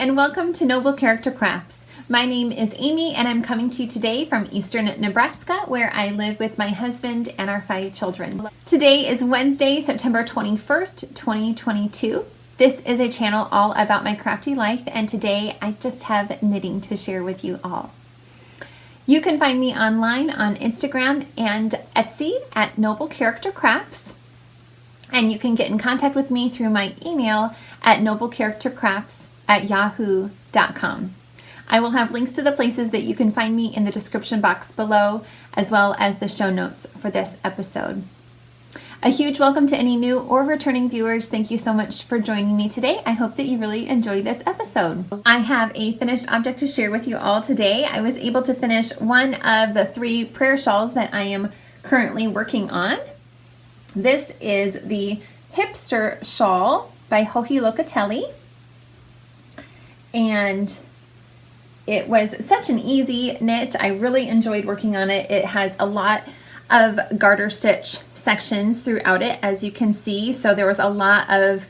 and welcome to Noble Character Crafts. My name is Amy and I'm coming to you today from eastern Nebraska, where I live with my husband and our 5 children. Today is Wednesday, September 21st, 2022. This is a channel all about my crafty life, and today I just have knitting to share with you all. You can find me online on Instagram and Etsy at Noble Character Crafts. And you can get in contact with me through my email at noblecharactercrafts@yahoo.com. I will have links to the places that you can find me in the description box below, as well as the show notes for this episode. A huge welcome to any new or returning viewers. Thank you so much for joining me today. I hope that you really enjoy this episode. I have a finished object to share with you all today. I was able to finish one of the 3 prayer shawls that I am currently working on. This is the Hipster Shawl by Locatelli, and it was such an easy knit. I really enjoyed working on it. It has a lot of garter stitch sections throughout it, as you can see, so there was a lot of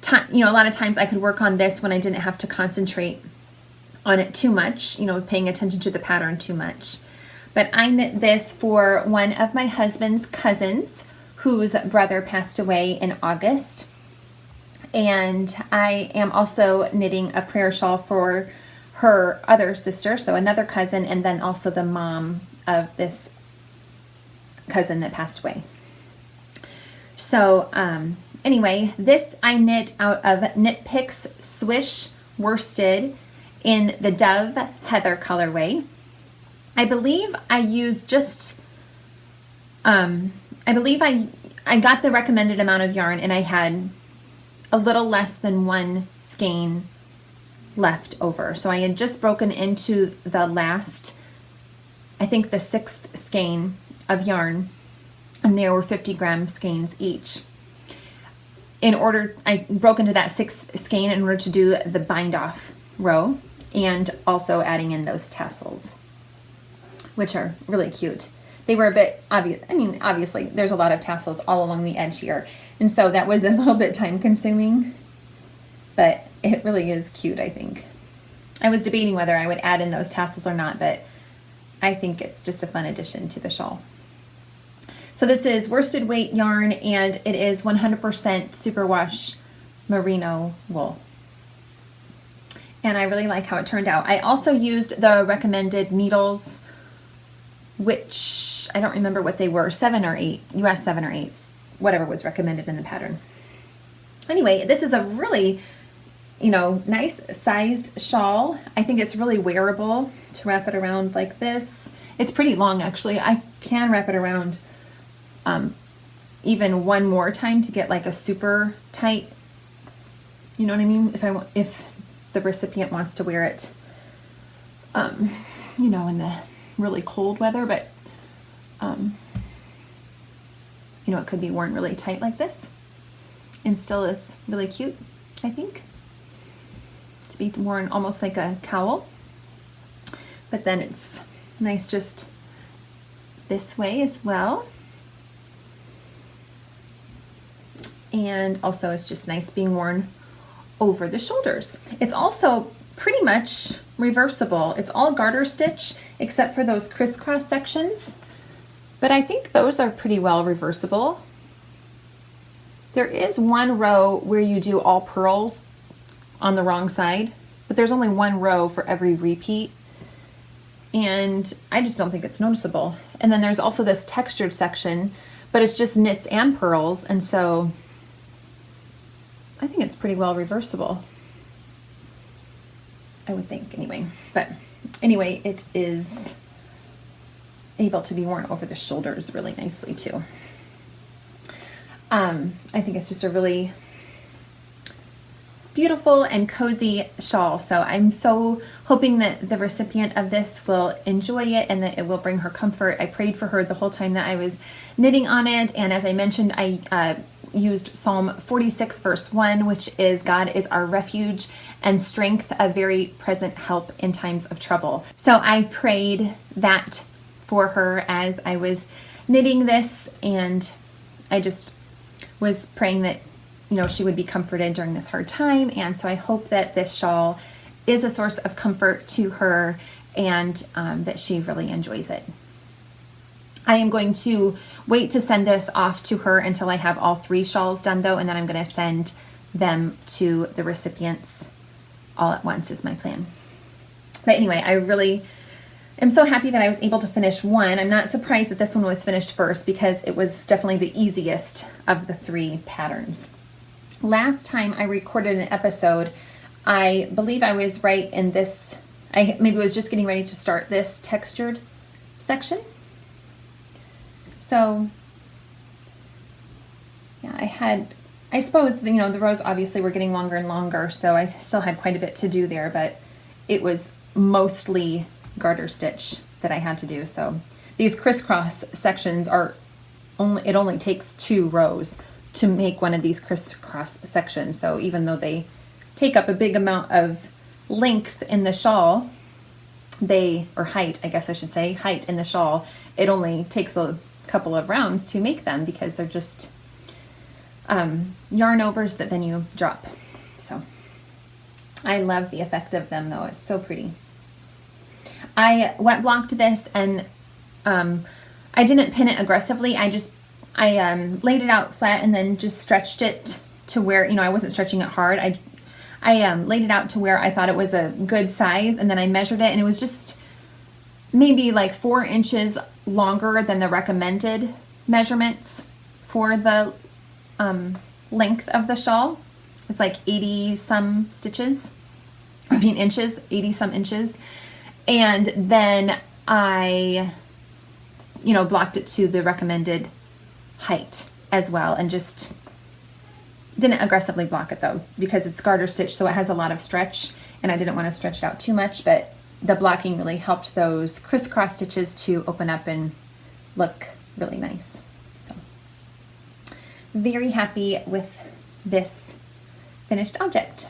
time, a lot of times I could work on this when I didn't have to concentrate on it too much, paying attention to the pattern too much. But I knit this for one of my husband's cousins whose brother passed away in August. And I am also knitting a prayer shawl for her other sister, so another cousin, and then also the mom of this cousin that passed away. So anyway, this I knit out of Knit Picks Swish worsted in the Dove Heather colorway. I believe I used just I believe I got the recommended amount of yarn, and I had a little less than 1 skein left over. So I had just broken into the last, I think the 6th skein of yarn, and there were 50-gram skeins each. I broke into that 6th skein in order to do the bind off row, and also adding in those tassels, which are really cute. They were a bit obvious. Obviously, there's a lot of tassels all along the edge here, and so that was a little bit time consuming, but it really is cute, I think. I was debating whether I would add in those tassels or not, but I think it's just a fun addition to the shawl. So this is worsted weight yarn, and it is 100% superwash merino wool. And I really like how it turned out. I also used the recommended needles, which I don't remember what they were, 7 or 8, US 7 or 8, whatever was recommended in the pattern. Anyway, this is a really, nice sized shawl. I think it's really wearable to wrap it around like this. It's pretty long, actually. I can wrap it around even one more time to get like a super tight, you know what I mean? If the recipient wants to wear it, in the really cold weather, but it could be worn really tight like this and still is really cute, I think, to be worn almost like a cowl. But then it's nice just this way as well, and also it's just nice being worn over the shoulders. It's also pretty much reversible. It's all garter stitch except for those crisscross sections, but I think those are pretty well reversible. There is one row where you do all pearls on the wrong side, but there's only 1 row for every repeat, and I just don't think it's noticeable. And then there's also this textured section, but it's just knits and pearls, and so I think it's pretty well reversible, I would think, anyway. But anyway, it is able to be worn over the shoulders really nicely too. I think it's just a really beautiful and cozy shawl, so I'm so hoping that the recipient of this will enjoy it and that it will bring her comfort. I prayed for her the whole time that I was knitting on it, and as I mentioned, I used Psalm 46 verse 1, which is, God is our refuge and strength, a very present help in times of trouble. So I prayed that for her as I was knitting this, and I just was praying that she would be comforted during this hard time. And so I hope that this shawl is a source of comfort to her, and that she really enjoys it. I am going to wait to send this off to her until I have all 3 shawls done though, and then I'm going to send them to the recipients all at once is my plan. But anyway, I really am so happy that I was able to finish one. I'm not surprised that this one was finished first because it was definitely the easiest of the 3 patterns. Last time I recorded an episode, I believe I was right in this, I maybe was just getting ready to start this textured section. So yeah, I suppose, you know, the rows obviously were getting longer and longer, so I still had quite a bit to do there, but it was mostly garter stitch that I had to do. So these crisscross sections are it only takes 2 rows to make one of these crisscross sections. So even though they take up a big amount of length in the shawl, or height, I guess I should say, height in the shawl, it only takes a couple of rounds to make them because they're just yarn overs that then you drop. So I love the effect of them though. It's so pretty. I wet blocked this, and I didn't pin it aggressively. I laid it out flat and then just stretched it to where, you know, I wasn't stretching it hard. I laid it out to where I thought it was a good size, and then I measured it, and it was just maybe like 4 inches longer than the recommended measurements for the length of the shawl. It's like 80 some stitches, I mean inches, 80 some inches. And then I, you know, blocked it to the recommended height as well, and just didn't aggressively block it though, because it's garter stitch, so it has a lot of stretch, and I didn't want to stretch it out too much, but the blocking really helped those crisscross stitches to open up and look really nice. So very happy with this finished object.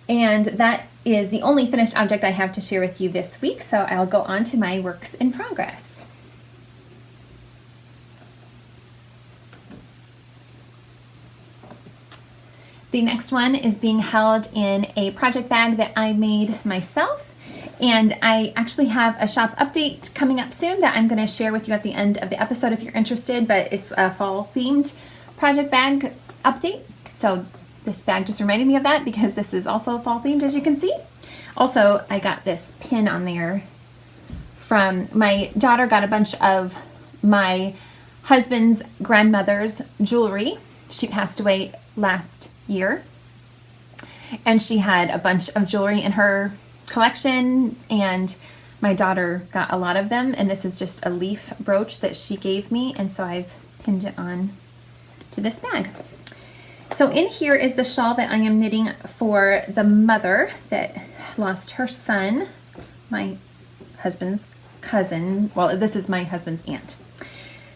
And that is the only finished object I have to share with you this week, so I'll go on to my works in progress. The next one is being held in a project bag that I made myself, and I actually have a shop update coming up soon that I'm going to share with you at the end of the episode if you're interested, but it's a fall themed project bag update. So this bag just reminded me of that because this is also fall themed, as you can see. Also, I got this pin on there from my daughter. Got a bunch of my husband's grandmother's jewelry. She passed away last year, and she had a bunch of jewelry in her collection, and my daughter got a lot of them, and this is just a leaf brooch that she gave me, and so I've pinned it on to this bag. So in here is the shawl that I am knitting for the mother that lost her son, my husband's cousin. Well, this is my husband's aunt.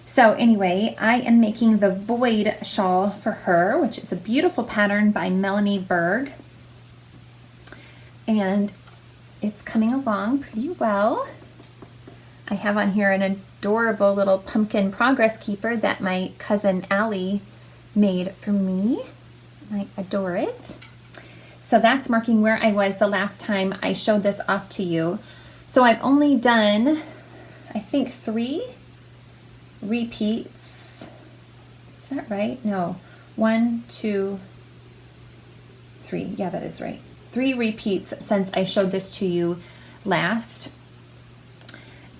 So anyway, I am making the Void shawl for her, which is a beautiful pattern by Melanie Berg. And it's coming along pretty well. I have on here an adorable little pumpkin progress keeper that my cousin Allie made for me. I adore it. So that's marking where I was the last time I showed this off to you. So I've only done, I think, 3 repeats. Is that right? No. 1, 2, 3. Yeah, that is right. 3 repeats since I showed this to you last.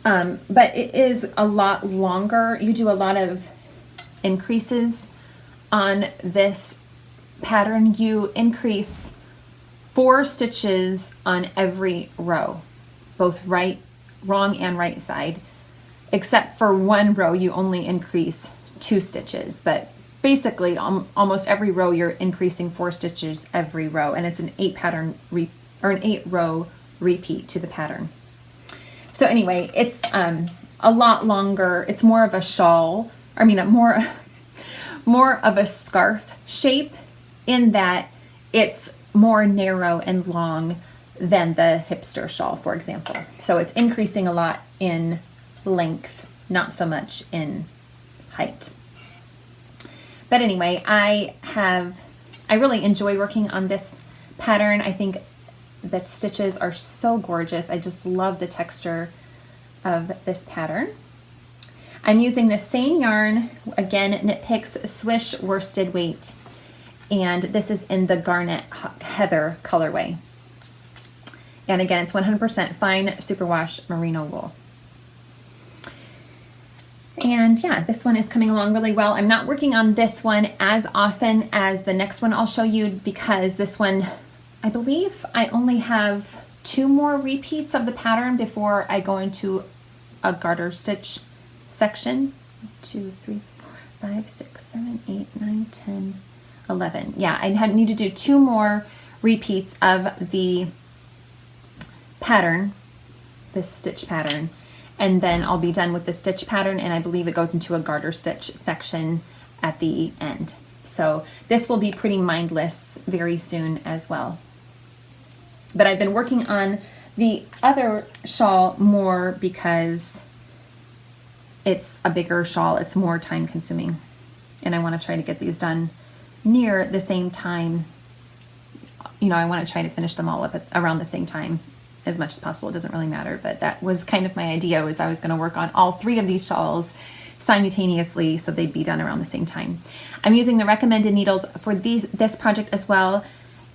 But it is a lot longer. You do a lot of increases on this pattern. You increase 4 stitches on every row, both wrong and right side. Except for one row, you only increase 2 stitches, but basically almost every row you're increasing 4 stitches every row, and it's an 8 row repeat to the pattern. So anyway, it's a lot longer. It's more of a shawl. I mean, more of a scarf shape, in that it's more narrow and long than the Hipster Shawl, for example. So it's increasing a lot in length, not so much in height. But anyway, I really enjoy working on this pattern. I think the stitches are so gorgeous. I just love the texture of this pattern. I'm using the same yarn, again, Knit Picks Swish worsted weight, and this is in the Garnet Heather colorway. And again, it's 100% fine superwash merino wool. And yeah, this one is coming along really well. I'm not working on this one as often as the next one I'll show you, because this one, I believe I only have 2 more repeats of the pattern before I go into a garter stitch section. 2, 3, 4, 5, 6, 7, 8, 9, 10, 11. Yeah, I need to do 2 more repeats of the pattern, this stitch pattern, and then I'll be done with the stitch pattern, and I believe it goes into a garter stitch section at the end. So this will be pretty mindless very soon as well. But I've been working on the other shawl more because it's a bigger shawl, it's more time consuming, and I want to try to get these done near the same time. You know, I want to try to finish them all up at around the same time as much as possible. It doesn't really matter, but that was kind of my idea, was I was going to work on all 3 of these shawls simultaneously so they'd be done around the same time. I'm using the recommended needles for this project as well,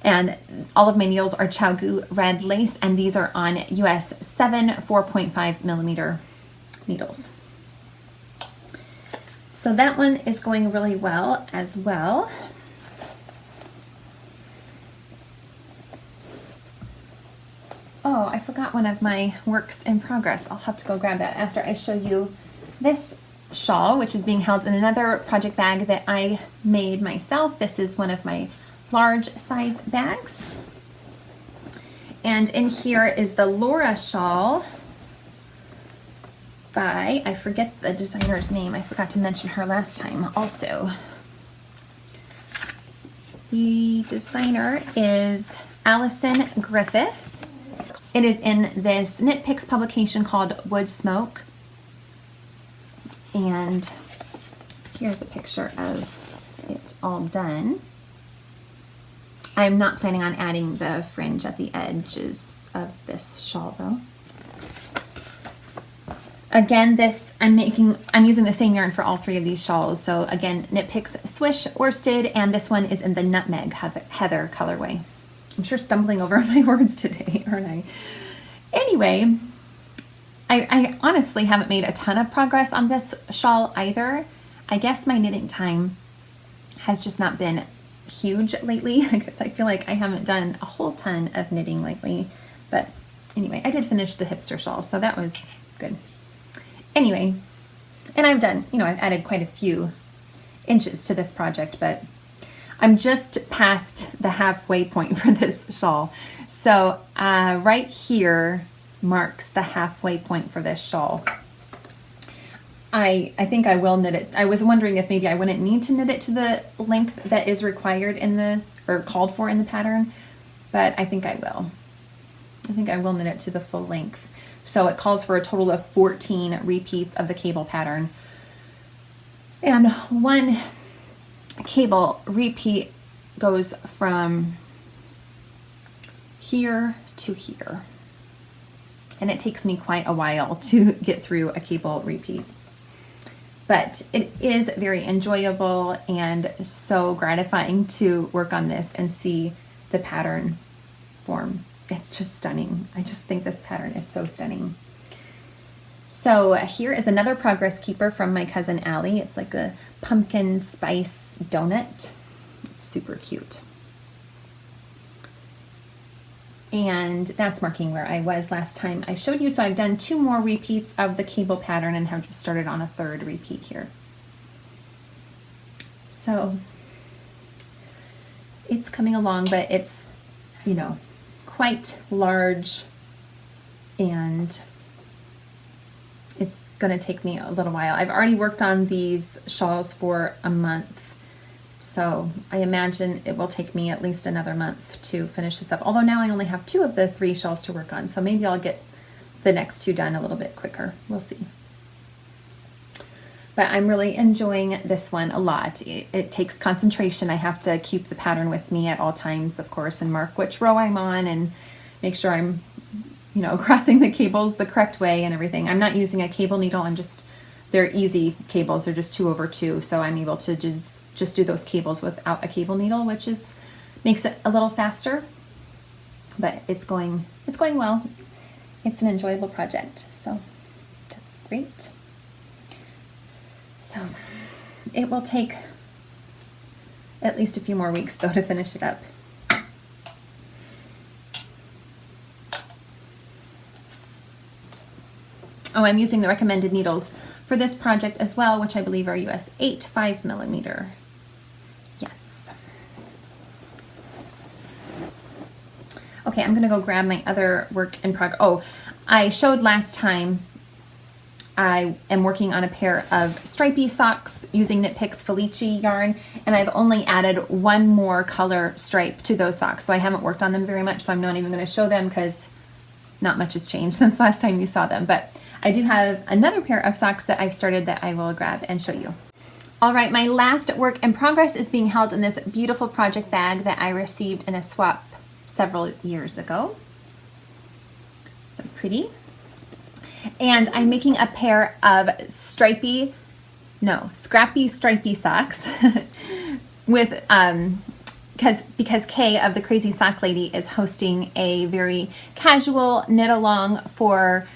and all of my needles are Chaogu red lace, and these are on US 7 4.5 millimeter needles. So that one is going really well as well. Oh, I forgot one of my works in progress. I'll have to go grab that after I show you this shawl, which is being held in another project bag that I made myself. This is one of my large size bags. And in here is the Laura shawl by, I forget the designer's name. I forgot to mention her last time also. The designer is Allison Griffith. It is in this Knit Picks publication called Wood Smoke. And here's a picture of it all done. I'm not planning on adding the fringe at the edges of this shawl though. Again, I'm using the same yarn for all 3 of these shawls. So again, Knit Picks Swish worsted, and this one is in the Nutmeg Heather colorway. I'm sure stumbling over my words today, aren't I? Anyway, I honestly haven't made a ton of progress on this shawl either. I guess my knitting time has just not been huge lately, because I feel like I haven't done a whole ton of knitting lately. But anyway, I did finish the Hipster Shawl, so that was good. Anyway, and I've done, you know, I've added quite a few inches to this project, but I'm just past the halfway point for this shawl. So right here marks the halfway point for this shawl. I think I will knit it. I was wondering if maybe I wouldn't need to knit it to the length that is required in the, or called for in the pattern, but I think I will. I think I will knit it to the full length. So it calls for a total of 14 repeats of the cable pattern. And one cable repeat goes from here to here. And it takes me quite a while to get through a cable repeat. But it is very enjoyable and so gratifying to work on this and see the pattern form. It's just stunning. I just think this pattern is so stunning. So here is another progress keeper from my cousin Allie. It's like a pumpkin spice donut. It's super cute. And that's marking where I was last time I showed you. So I've done 2 more repeats of the cable pattern and have just started on a 3rd repeat here. So it's coming along, but it's, you know, quite large, and it's going to take me a little while. I've already worked on these shawls for a month, so I imagine it will take me at least another month to finish this up. Although now I only have 2 of the 3 shawls to work on, so maybe I'll get the next 2 done a little bit quicker. We'll see. But I'm really enjoying this one a lot. It takes concentration. I have to keep the pattern with me at all times, of course, and mark which row I'm on and make sure I'm, you know, crossing the cables the correct way and everything. I'm not using a cable needle. They're easy cables. They're just 2/2. So I'm able to just do those cables without a cable needle, which makes it a little faster, but it's going well. It's an enjoyable project. So that's great. So it will take at least a few more weeks though to finish it up. Oh, I'm using the recommended needles for this project as well, which I believe are US 8 5mm. Yes. Okay, I'm gonna go grab my other work in progress. Oh, I showed last time I am working on a pair of stripy socks using Knit Picks Felice yarn, and I've only added one more color stripe to those socks, so I haven't worked on them very much, so I'm not even going to show them because not much has changed since the last time you saw them. But I do have another pair of socks that I've started that I will grab and show you. All right, my last work in progress is being held in this beautiful project bag that I received in a swap several years ago. So pretty. And I'm making a pair of scrappy stripy socks with because Kay of the Crazy Sock Lady is hosting a very casual knit along for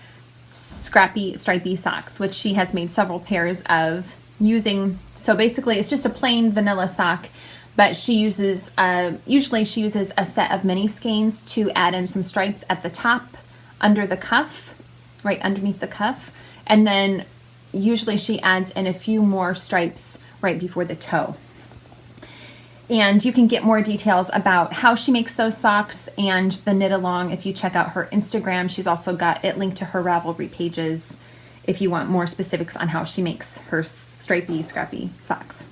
scrappy stripy socks, which she has made several pairs of using. So basically it's just a plain vanilla sock, but she uses usually she uses a set of mini skeins to add in some stripes at the top under the cuff, right underneath the cuff, and then usually she adds in a few more stripes right before the toe. And you can get more details about how she makes those socks and the knit along if you check out her Instagram. She's also got it linked to her Ravelry pages if you want more specifics on how she makes her stripy scrappy socks.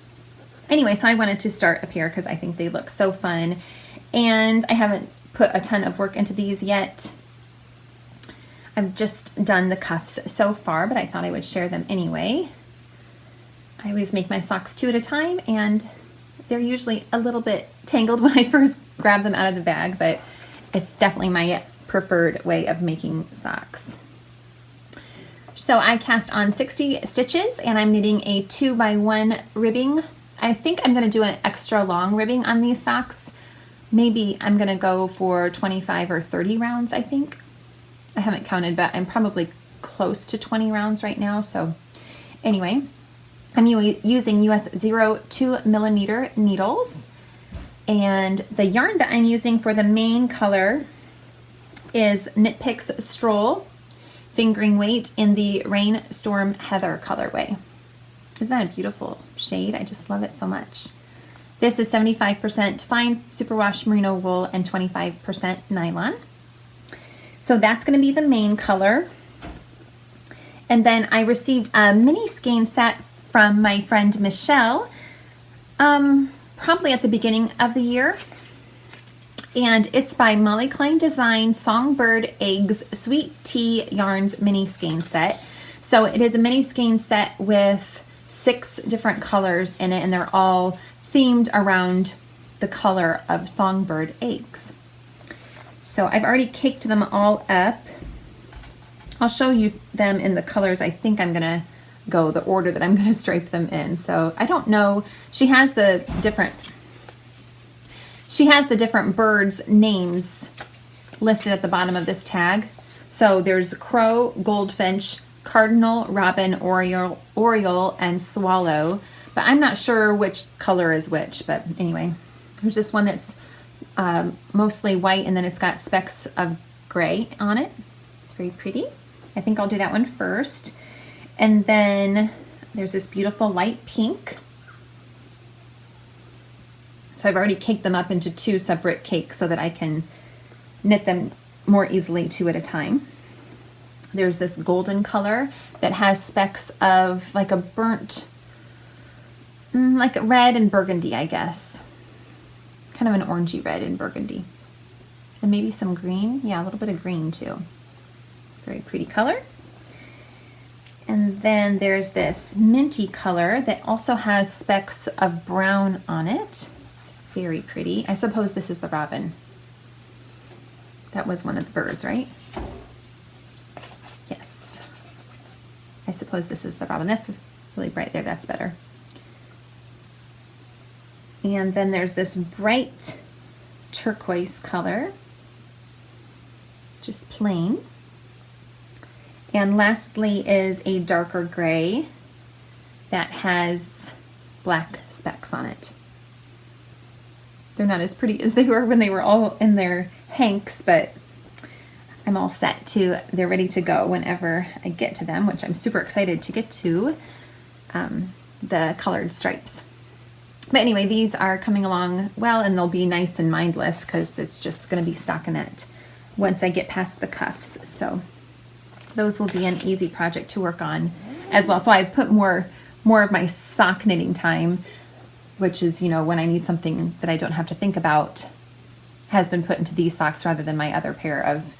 Anyway, so I wanted to start a pair because I think they look so fun, and I haven't put a ton of work into these yet. I've just done the cuffs so far, but I thought I would share them anyway. I always make my socks 2 at a time, and they're usually a little bit tangled when I first grab them out of the bag, but it's definitely my preferred way of making socks. So I cast on 60 stitches, and I'm knitting a 2x1 ribbing. I think I'm going to do an extra long ribbing on these socks. Maybe I'm going to go for 25 or 30 rounds, I think. I haven't counted, but I'm probably close to 20 rounds right now. So anyway, I'm using US 0.2mm needles, and the yarn that I'm using for the main color is Knit Picks Stroll fingering weight in the Rainstorm Heather colorway. Isn't that a beautiful shade? I just love it so much. This is 75% fine superwash merino wool and 25% nylon. So that's going to be the main color. And then I received a mini skein set from my friend Michelle, probably at the beginning of the year. And it's by Molly Klein Design Songbird Eggs Sweet Tea Yarns mini skein set. So it is a mini skein set with 6 different colors in it, and they're all themed around the color of songbird eggs. So I've already caked them all up. I'll show you them in the colors I think I'm gonna go, the order that I'm gonna stripe them in. So I don't know, she has the different birds' names listed at the bottom of this tag. So there's crow, goldfinch, cardinal, robin, oriole, and swallow. But I'm not sure which color is which, but anyway. There's this one that's mostly white, and then it's got specks of gray on it. It's very pretty. I think I'll do that one first. And then there's this beautiful light pink. So I've already caked them up into 2 separate cakes so that I can knit them more easily 2 at a time. There's this golden color that has specks of like a burnt, like red and burgundy, I guess. Kind of an orangey red and burgundy. And maybe some green. Yeah, a little bit of green too. Very pretty color. And then there's this minty color that also has specks of brown on it. Very pretty. I suppose this is the robin. That was one of the birds, right? Yes. I suppose this is the robin. That's really bright there. That's better. And then there's this bright turquoise color. Just plain. And lastly is a darker gray that has black specks on it. They're not as pretty as they were when they were all in their hanks, but I'm all set to, they're ready to go whenever I get to them, which I'm super excited to get to, the colored stripes. But anyway, these are coming along well, and they'll be nice and mindless because it's just going to be stockinette once I get past the cuffs. So those will be an easy project to work on as well. So I've put more of my sock knitting time, which is, you know, when I need something that I don't have to think about, has been put into these socks rather than my other pair of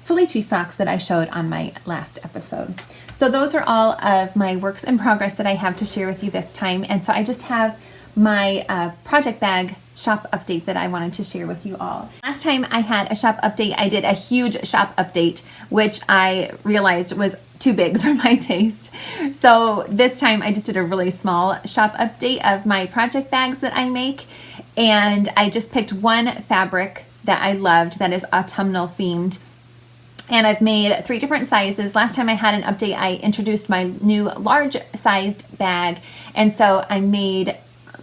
Felici socks that I showed on my last episode. So those are all of my works in progress that I have to share with you this time. And so I just have my project bag shop update that I wanted to share with you all. Last time I had a shop update, I did a huge shop update, which I realized was too big for my taste. So this time I just did a really small shop update of my project bags that I make. And I just picked one fabric that I loved that is autumnal themed. And I've made 3 different sizes. Last time I had an update, I introduced my new large sized bag. And so I made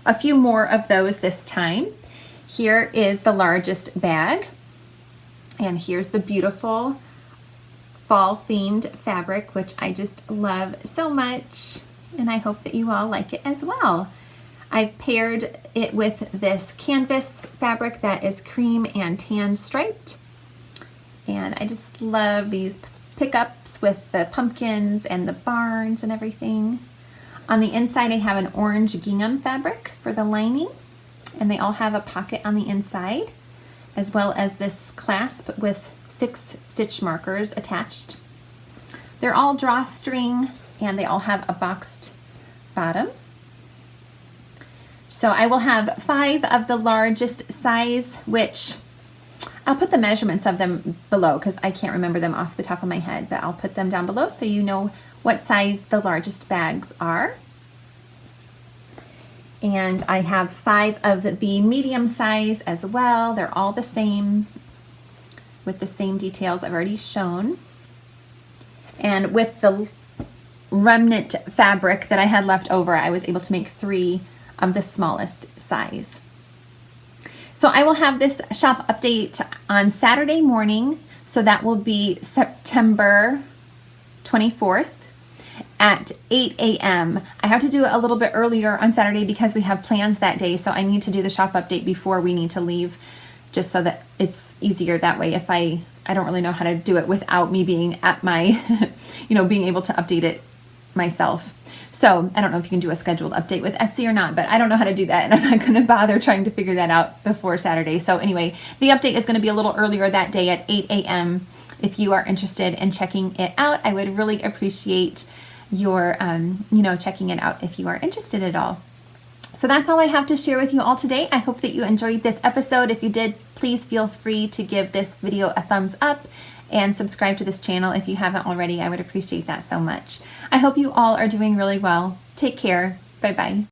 a few more of those this time. Here is the largest bag. And here's the beautiful fall themed fabric, which I just love so much. And I hope that you all like it as well. I've paired it with this canvas fabric that is cream and tan striped. And I just love these pickups with the pumpkins and the barns and everything. On the inside I have an orange gingham fabric for the lining, and they all have a pocket on the inside, as well as this clasp with 6 stitch markers attached. They're all drawstring and they all have a boxed bottom. So I will have 5 of the largest size, which I'll put the measurements of them below because I can't remember them off the top of my head, but I'll put them down below so you know what size the largest bags are. And I have 5 of the medium size as well. They're all the same with the same details I've already shown. And with the remnant fabric that I had left over, I was able to make 3 of the smallest size. So I will have this shop update on Saturday morning. So that will be September 24th. At 8 a.m. I have to do it a little bit earlier on Saturday because we have plans that day, so I need to do the shop update before we need to leave, just so that it's easier that way. If I don't really know how to do it without me being at my, being able to update it myself. So I don't know if you can do a scheduled update with Etsy or not, but I don't know how to do that, and I'm not going to bother trying to figure that out before Saturday. So anyway, the update is going to be a little earlier that day at 8 a.m. If you are interested in checking it out, I would really appreciate your, checking it out if you are interested at all. So that's all I have to share with you all today. I hope that you enjoyed this episode. If you did, please feel free to give this video a thumbs up and subscribe to this channel if you haven't already. I would appreciate that so much. I hope you all are doing really well. Take care. Bye-bye.